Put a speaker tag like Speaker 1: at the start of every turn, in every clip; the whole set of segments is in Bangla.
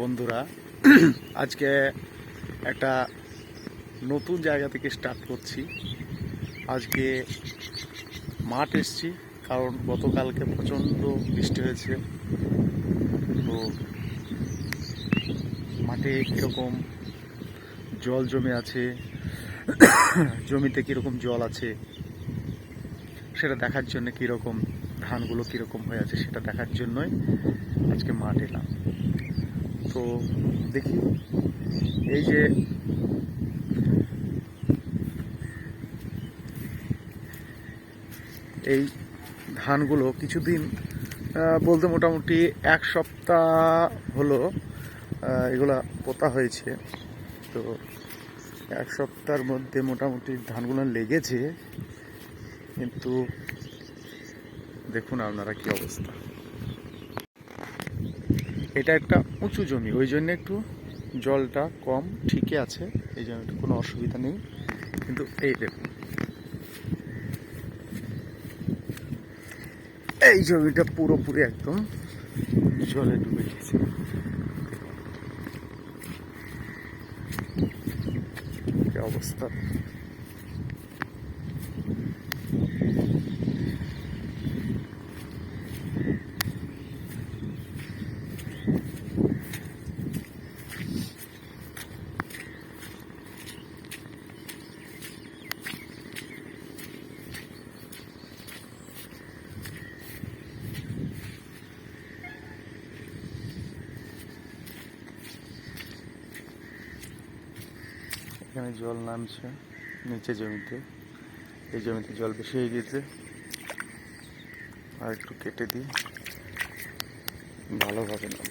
Speaker 1: বন্ধুরা, আজকে একটা নতুন জায়গা থেকে স্টার্ট করছি। আজকে মাঠ এসছি, কারণ গতকালকে প্রচণ্ড বৃষ্টি হয়েছে। তো মাঠে কীরকম জল জমে আছে, জমিতে কীরকম জল আছে সেটা দেখার জন্য, কীরকম ধানগুলো কীরকম হয়ে আছে সেটা দেখার জন্যই আজকে মাঠ এলাম। তো দেখি, এই যে এই ধানগুলো কিছুদিন বলতে মোটামুটি এক সপ্তাহ হলো এগুলা পোতা হয়েছে। তো এক সপ্তাহের মধ্যে মোটামুটি ধানগুলো লেগেছে, কিন্তু দেখুন আপনারা কি অবস্থা। এটা একটা উঁচু জমি, ওই জন্য একটু জলটা কম, ঠিকই আছে, এই জন্য একটু কোনো অসুবিধা নেই। কিন্তু এই দেখুন, এই জমিটা পুরোপুরি একদম জলে ডুবে গেছে। কি অবস্থা! এখানে জল নামছে নিচে জমিতে, এই জমিতে জল বেশি হয়ে গেছে। আর একটু কেটে দিই, ভালোভাবে নাম।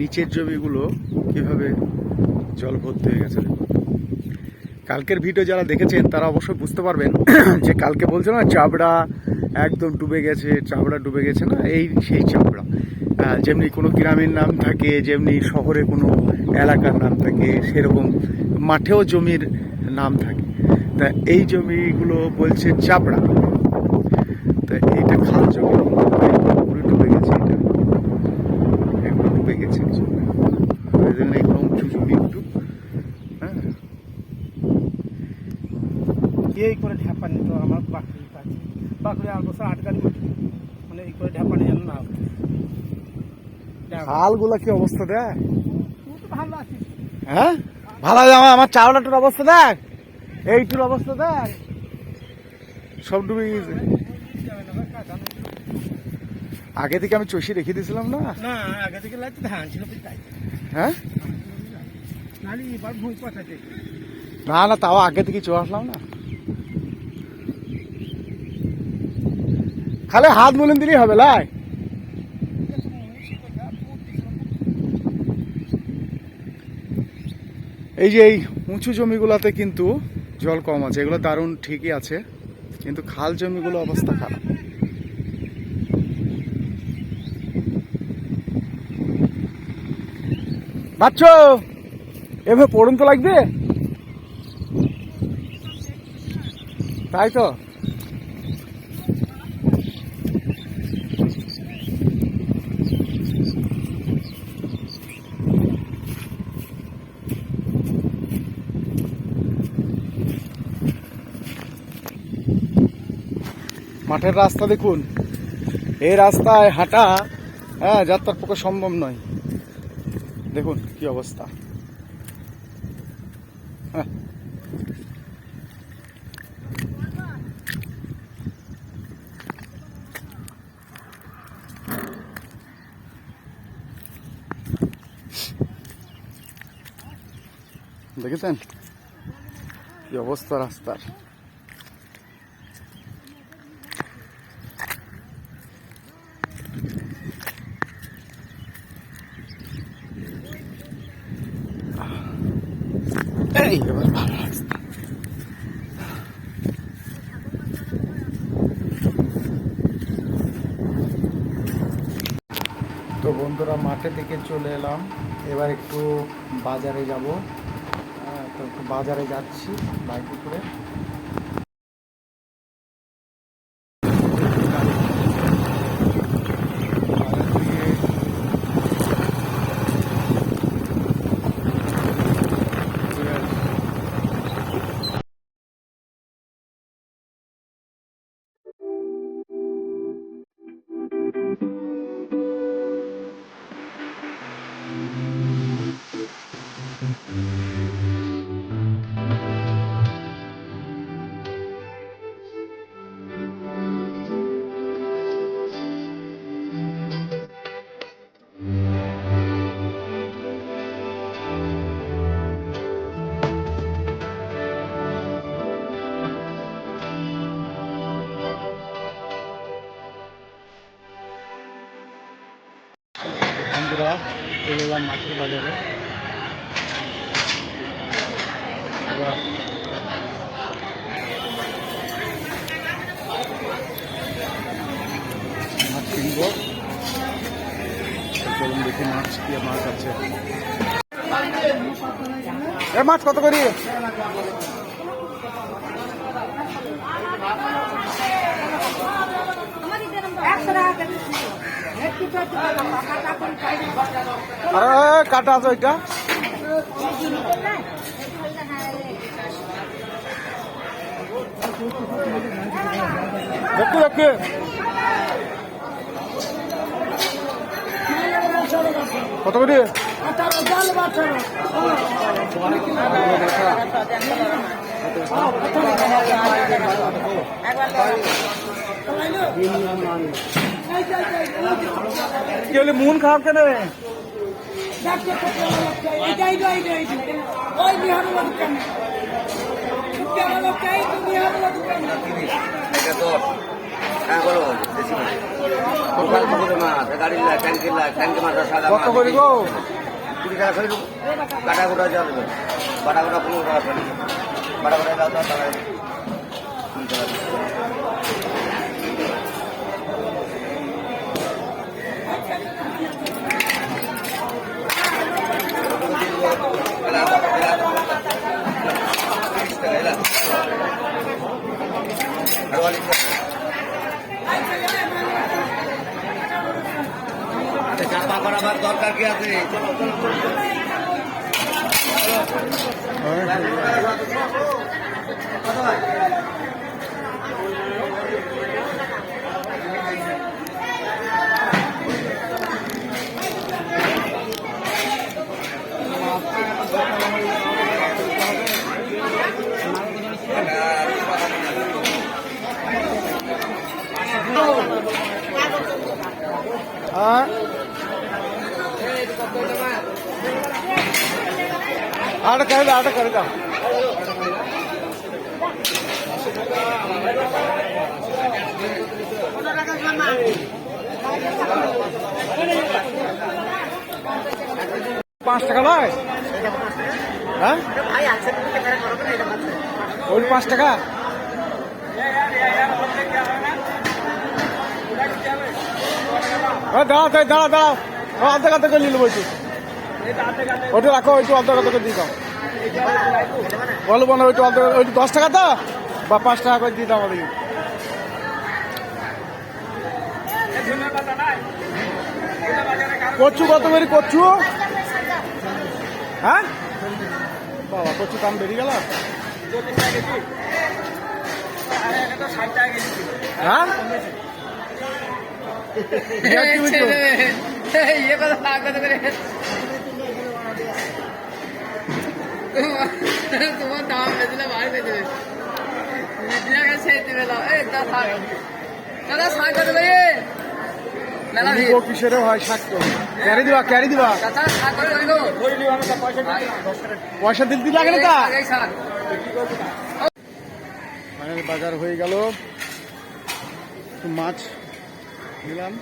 Speaker 1: নিচের জমিগুলো কিভাবে জল ভর্তি হয়ে গেছে। কালকের ভিডিও যারা দেখেছেন তারা অবশ্যই বুঝতে পারবেন যে কালকে বলছে না চাবড়া একদম ডুবে গেছে, চাবড়া ডুবে গেছে না, এই সেই চাবড়া। যেমনি কোনো গ্রামের নাম থাকে, যেমনি শহরে কোনো এলাকার নাম থাকে, সেরকম মাঠেও জমির নাম থাকে। তা এই জমিগুলো বলছে চাবড়া। তা এইটা খাল জমি, পুরো ডুবে গেছে, এটা একটু ডুবে গেছে, ওই জন্য একদম উঁচু জমি একটু। হ্যাঁ,
Speaker 2: এই করে ঢাপানি তো আমার বাকরি কাছে বাকরি 8 বছর 8 গাড়ি মানে এই করে ঢাপানি যেন না
Speaker 1: খালগুলা কি অবস্থা দেয়।
Speaker 2: ভালো আছে।
Speaker 1: হ্যাঁ, ভালো আমার চাওলাটার অবস্থা দেখ, এইটুর অবস্থা দেখ, সব ডুবে গেছে। আগে থেকে আমি চষি রেখে দিয়েছিলাম না।
Speaker 2: না, আগে থেকে লাগছে ধান ছিল তাই।
Speaker 1: হ্যাঁ,
Speaker 2: নালি এবার ভুঁই পাঠাতে।
Speaker 1: না না, তাও আগে থেকে চলে আসলাম না। খালি হাত মুলেন দিলেই হবে। লাই এই যে এই উঁচু জমিগুলোতে কিন্তু জল কম আছে, এগুলো দারুণ ঠিকই আছে, কিন্তু খাল জমিগুলো অবস্থা খারাপ। বাচ্চ এভাবে পড়ুন তো লাগবে, তাই তো। মাঠের রাস্তা দেখুন, এই রাস্তায় হাঁটা যাত্রার পক্ষে সম্ভব নয়। দেখুন কি অবস্থা। দেখেছেন কি অবস্থা রাস্তার। এবার ভালো লাগছে। তো বন্ধুরা মাঠে থেকে চলে এলাম, এবার একটু বাজারে যাব। তো একটু বাজারে যাচ্ছি বাইকে করে। বন্ধুরা চলে এলাম মাছের বাজারে। এবার মাছ কিনবো। চলুন দেখি মাছ কি মাছ আছে। এ মাছ কত করি? আরে কাটা আছে ওইটা। দেখতে দেখতে কত করে? কি হলে মন খারাপ কেন? কত করি গো?
Speaker 3: কাটা গোটা যাবে, বাটা গোটা 15 টাকা, বাটা গোটা দাও দাও টাকা। চাপা করাবার দরকার কি আছে?
Speaker 1: आठ कर दो। पाँच टाका नय ওই 5 টাকা। দাঁড়াও দাঁড়াও দাঁড়াও, আধা কাতে করে নিল বলছি। ওইটা রাখো, ওইটু অর্ধ কত করে দিয়ে দাও। বলবো না ওইটু অর্ধ, ওইটু 10 টাকা তো বা 5 টাকা করে দিয়ে দাও আমাদের। কচু কত বেরি? কচু হ্যাঁ বাবা, কচু দাম বেরিয়ে গেল। হ্যাঁ
Speaker 4: তোমার দাম বেঁচলে ভাই বেঁচে দাদা শাক কত করে?
Speaker 1: কিসের হয়? শাক তো ক্যারি দিবা, ক্যারি দিবা। পয়সা দিতে লাগে না। ফাইনাল বাজার হয়ে গেল। মাছ নিলাম,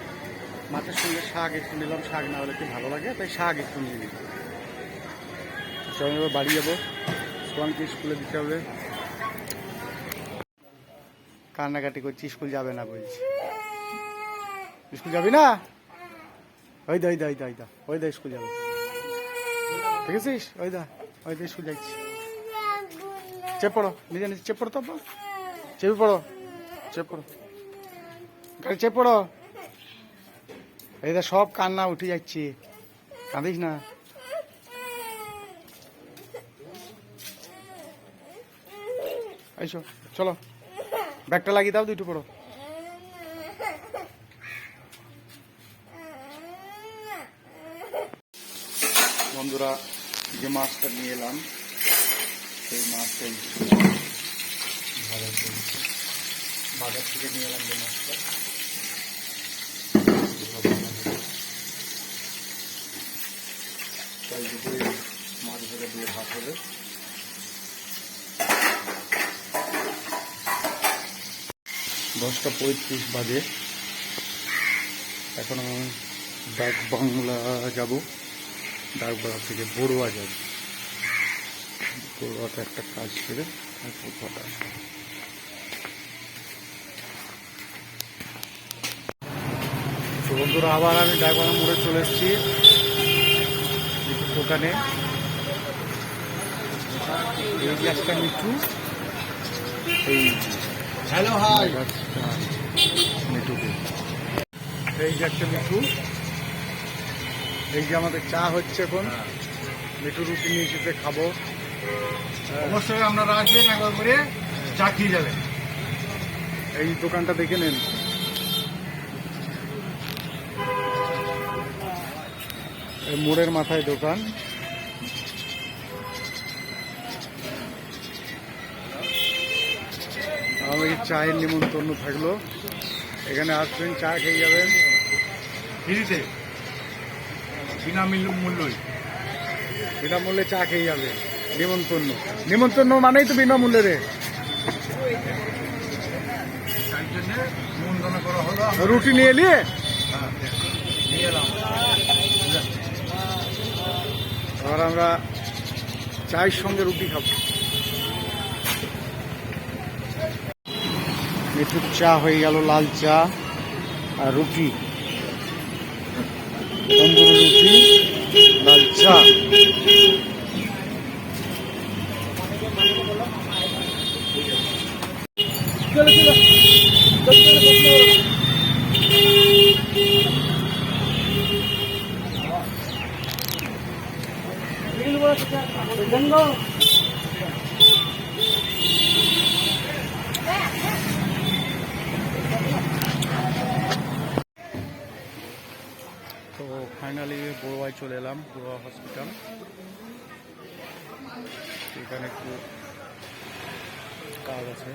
Speaker 1: মাছের সঙ্গে শাক একটু নিলাম। শাক না হলে কি ভালো লাগে, তাই শাক একটু নিয়ে নিলাম। চল এবার বাড়ি যাবো। সোয়ানকে স্কুলে দিতে হবে। কান্নাকাটি করছি, স্কুল যাবে না বলছি। স্কুল যাবি না? ওই দা ওই দা ওই দা ওই দা ওই দা স্কুল যাবে, ঠিক আছিস? ওই দা স্কুল যাচ্ছি। চেপ পড়ো, নিজে নিজে চেপ পড়ো, তো চেপে পড়ো, চেপ পড়ো, গাড়ি চেপ পড়ো। এই দা সব কান্না উঠে যাচ্ছে, কাঁদিস না। এইসো চলো, ব্যাগটা লাগিয়ে দাও, দুটো পড়ো। বন্ধুরা, যে মাছটা নিয়ে এলাম সেই মাছটাই বাজার থেকে নিয়ে এলাম, যে মাছটা তাই দুপুরে মাছ ভেজা দিয়ে ভাত হবে। 10:35 বাজে। এখন আমি ডাক বাংলা যাব, ডাকবাংলা থেকে বড়ুয়া যাব। বড়ুয়াতে একটা কাজ করে কথা আসবো। তো বন্ধুরা, আবার আমি ডাকবাংলা মোড়ে চলে এসেছি দোকানে। এই যে একটা মিঠু, এই হ্যালো হাই মিঠুকে, এই যে একটা মিঠু, এই যে আমাদের চা হচ্ছে এখন। মিঠু রুটি নিয়ে এসেছে, খাবো।
Speaker 5: অবশ্যই আপনারা আসবেন, একবার করে চা খেয়ে যাবেন।
Speaker 1: এই দোকানটা দেখে নেন। এই মোড়ের মাথায় দোকান। আমাদের চায়ের নিমন্ত্রণ থাকলো, এখানে আসবেন, চা খেয়ে যাবেন
Speaker 5: ফ্রিতে, বিনামূল্যই।
Speaker 1: বিনামূল্যে চা খেয়ে যাবেন। নিমন্ত্রণ মানেই তো বিনামূল্যে রে।
Speaker 5: তার জন্য নিমন্ত্রণ করা হলো।
Speaker 1: রুটি নিয়ে এলি,
Speaker 5: নিয়ে এলাম।
Speaker 1: এবার আমরা চায়ের সঙ্গে রুটি খাবো। মিঠুর চা হয়ে গেল, লাল চা আর রুটি, তন্দুরি রুটি, লাল চা। তো ফাইনালি বড়ুয়ায় চলে এলাম, বড়ুয়া হসপিটাল। এখানে একটু কাজ আছে।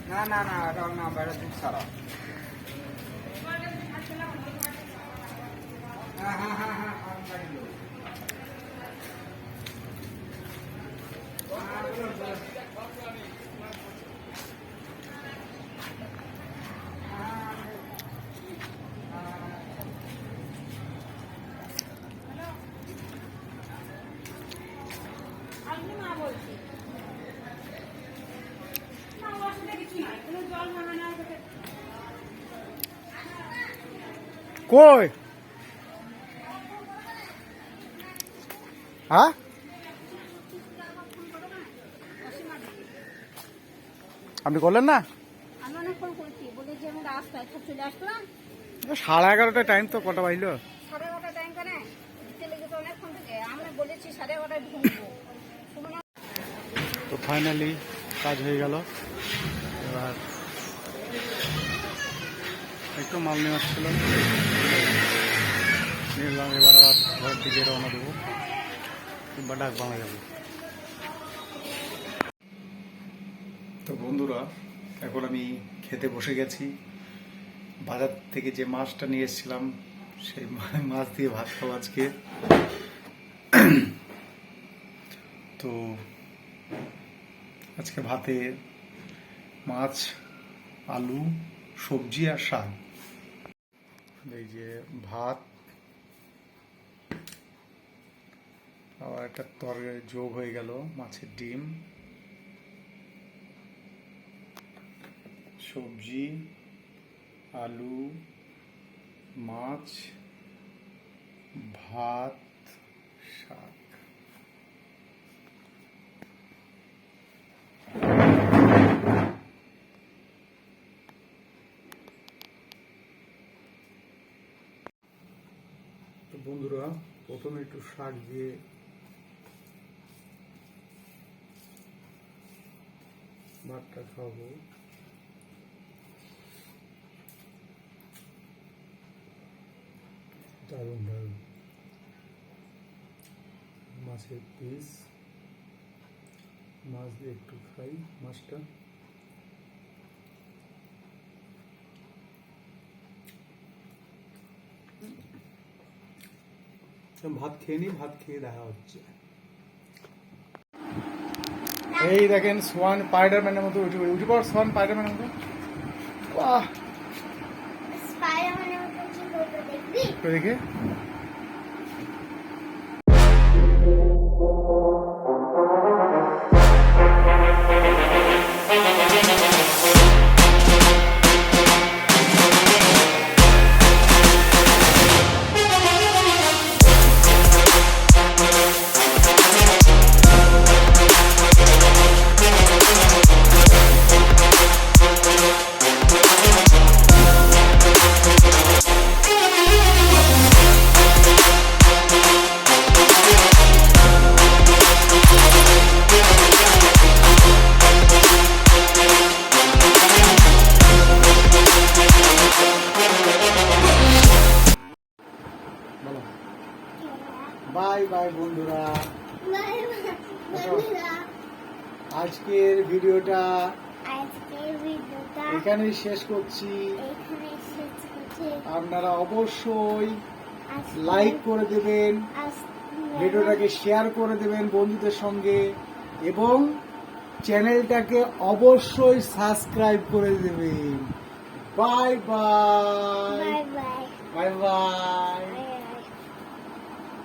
Speaker 3: না না না, এটা না, বাইরে দুধ ছাড়া। হ্যাঁ হ্যাঁ হ্যাঁ হ্যাঁ,
Speaker 1: কই? হ্যাঁ, আপনি করলেন না?
Speaker 6: আমি অনেকক্ষণ করেছি, বলে যে আমি রাস্তায় চলে আসলাম।
Speaker 1: 11:30 টাইম, তো কটা বাজলো?
Speaker 6: 11:30 টাইম কেন দিতে লেগেছে অনেকক্ষণ থেকে। আমরা বলেছি 11:30 ঢুকবো।
Speaker 1: তো ফাইনালি কাজ হয়ে গেল। এবার একটু মাল নেওয়া ছিল, নিলাম। এবার আবার ঘরের দিকে রওনা দেবো, কিংবা ডাক বাংলা যাবো। তো বন্ধুরা, এখন আমি খেতে বসে গেছি। বাজার থেকে যে মাছটা নিয়ে এসেছিলাম, সেই মাছ দিয়ে ভাত খাবো আজকে। তো আজকে ভাতে মাছ, আলু, সবজি আর শাক। এই যে ভাত, আবার একটা তরকারি যোগ হয়ে গেল, মাছের ডিম, সবজি, আলু, মাছ, ভাত, শাক। তো বন্ধুরা, প্রথমে একটু শাক দিয়ে ভাতটা খাবো। দারুণ দারুণ। মাছের পিস, মাছ দিয়ে একটু খাই মাছটা। ভাত খেয়ে নি, ভাত খেয়ে দেখা হচ্ছে। এই দেখেন সোয়ান স্পাইডারম্যানের মতো উঠে পড়, সোয়ান স্পাইডারম্যানের মতো। বাহ,
Speaker 6: স্পাইডারম্যানের মতো কি করবে দেখবি?
Speaker 1: তো দেখে বাই বাই বন্ধুরা। আজকের ভিডিওটা এখানেই শেষ করছি। আপনারা অবশ্যই লাইক করে দেবেন, ভিডিওটাকে শেয়ার করে দেবেন বন্ধুদের সঙ্গে, এবং চ্যানেলটাকে অবশ্যই সাবস্ক্রাইব করে দেবেন। Bye bye, bye bye.